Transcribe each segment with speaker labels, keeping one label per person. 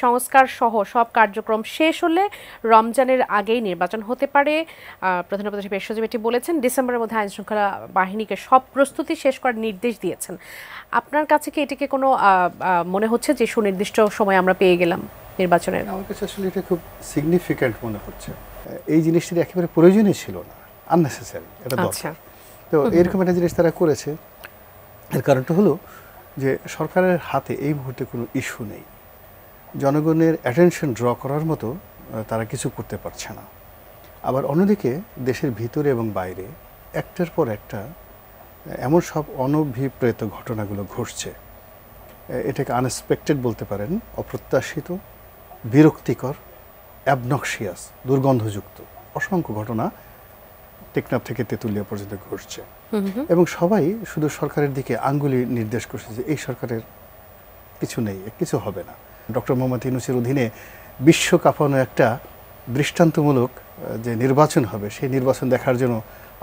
Speaker 1: সংস্কার সহ সব কার্যক্রম শেষ হলে রমজানের আগেই নির্বাচন হতে পারে। প্রধান উপদেষ্টা পেশাজীবী এটি বলেছেন। ডিসেম্বরের মধ্যে আইনশৃঙ্খলা বাহিনীকে সব প্রস্তুতি শেষ করার নির্দেশ দিয়েছেন। আপনার কাছে কি এটিকে কোনো মনে হচ্ছে যে সুনির্দিষ্ট সময় আমরা পেয়ে গেলাম নির্বাচনের?
Speaker 2: আমার কাছে আসলে এটা খুব সিগনিফিক্যান্ট মনে হচ্ছে। এই জিনিসটি একেবারে প্রয়োজনই ছিল না, আননেসেসারি, এটা দরকার। তো এরকম একটা জিনিস তারা করেছে। এর কারণটা হলো যে সরকারের হাতে এই মুহূর্তে কোনো ইস্যু নেই, জনগণের অ্যাটেনশন ড্র করার মতো তারা কিছু করতে পারছে না। আবার অন্যদিকে দেশের ভিতরে এবং বাইরে একটার পর একটা এমন সব অনভিপ্রেত ঘটনাগুলো ঘটছে, এটাকে আনএক্সপেক্টেড বলতে পারেন, অপ্রত্যাশিত, বিরক্তিকর, অ্যাবনক্সিয়াস, দুর্গন্ধযুক্ত অসংখ্য ঘটনা টেকনাফ থেকে তেঁতুলিয়া পর্যন্ত ঘটছে। এবং সবাই শুধু সরকারের দিকে আঙ্গুলি নির্দেশ করছে যে এই সরকারের কিছু নেই, কিছু হবে না। ডক্টর মোহাম্মদ ইউনূসের অধীনে বিশ্ব কাঁপানো একটা দৃষ্টান্তমূলক যে নির্বাচন হবে, সেই নির্বাচন দেখার জন্য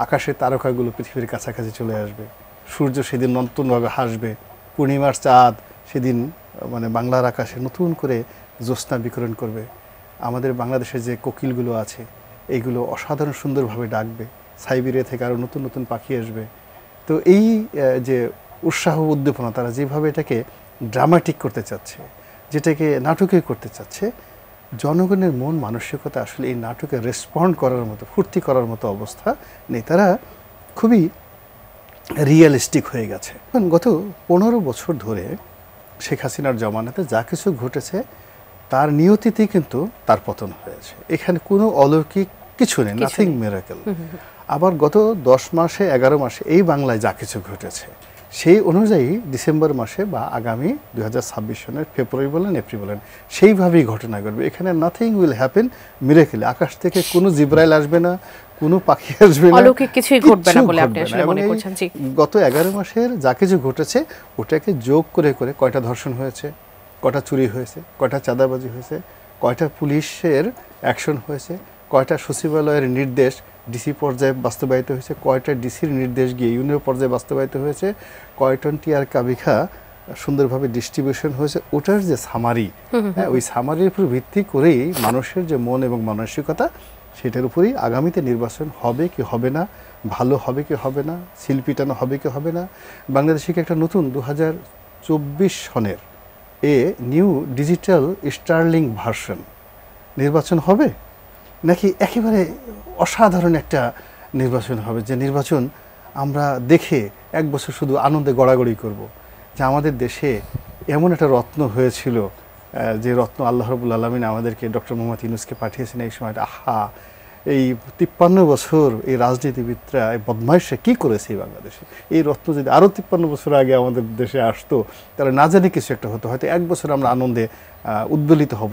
Speaker 2: আকাশের তারকাগুলো পৃথিবীর কাছাকাছি চলে আসবে, সূর্য সেদিন নতুনভাবে হাসবে, পূর্ণিমার চাঁদ সেদিন মানে বাংলার আকাশে নতুন করে জ্যোৎস্না বিকিরণ করবে, আমাদের বাংলাদেশের যে কোকিলগুলো আছে এইগুলো অসাধারণ সুন্দরভাবে ডাকবে, সাইবেরিয়া থেকে আরও নতুন নতুন পাখি আসবে। তো এই যে উৎসাহ উদ্দীপনা, তারা যেভাবে এটাকে ড্রামাটিক করতে চাচ্ছে, যেটাকে নাটকে করতে চাচ্ছে, জনগণের মন মানসিকতা আসলে এই নাটকে রেসপন্ড করার মতো, ফুর্তি করার মতো অবস্থা নেই। তারা খুবই রিয়েলিস্টিক হয়ে গেছে। গত 15 বছর ধরে শেখ হাসিনার জমানাতে যা কিছু ঘটেছে তার নিয়তিতেই কিন্তু তার পতন হয়েছে। এখানে কোনো অলৌকিক কিছু নেই, নাথিং মিরাকেল। আবার গত 10 মাসে 11 মাসে এই বাংলায় যা কিছু ঘটেছে সেই অনুযায়ী ডিসেম্বর মাসে বা আগামী 2026 সনের ফেব্রুয়ারি বলেন এপ্রিল বলেন সেইভাবেই ঘটনা ঘটবে। এখানে নাথিং উইল হ্যাপেন মিরাকেল। আকাশ থেকে কোনো জিব্রাইল আসবে না, কোনো পাখি আসবে না,
Speaker 1: অলৌকিক কিছুই ঘটবে না বলে আপনি আসলে মনে করছেন? জি,
Speaker 2: গত 11 মাসের যা কিছু ঘটেছে ওটাকে যোগ করে করে কয়টা ধর্ষণ হয়েছে, কয়টা চুরি হয়েছে, কয়টা চাঁদাবাজি হয়েছে, কয়টা পুলিশের অ্যাকশন হয়েছে, কয়টা সচিবালয়ের নির্দেশ ডিসি পর্যায়ে বাস্তবায়িত হয়েছে, কয়টা ডিসির নির্দেশ গিয়ে ইউনিয়ন পর্যায়ে বাস্তবায়িত হয়েছে, কয়টন টিয়ার কাবিখা সুন্দরভাবে ডিস্ট্রিবিউশন হয়েছে, ওটার যে সামারি, ওই সামারির উপর ভিত্তি করেই মানুষের যে মন এবং মানসিকতা, সেটার উপরেই আগামীতে নির্বাচন হবে কি হবে না, ভালো হবে কি হবে না, সিল পিটানো হবে কি হবে না। বাংলাদেশে একটা নতুন 2024 সনের নিউ ডিজিটাল স্টার্লিং ভার্সন নির্বাচন হবে, নাকি একেবারে অসাধারণ একটা নির্বাচন হবে, যে নির্বাচন আমরা দেখে 1 বছর শুধু আনন্দে গড়াগড়ি করব, যে আমাদের দেশে এমন একটা রত্ন হয়েছিল, যে রত্ন আল্লাহ রাব্বুল আলামিন আমাদেরকে ডক্টর মোহাম্মদ ইউনূসকে পাঠিয়েছেন এই সময়টা। আহা, এই 53 বছর এই রাজনীতিবিদরা, এই বদমাইশরা কী করেছে এই বাংলাদেশে, এই রত্ন যদি আরও 53 বছর আগে আমাদের দেশে আসতো তাহলে না জানি কিছু একটা হতো, হয়তো 1 বছর আমরা আনন্দে উদ্বেলিত হব।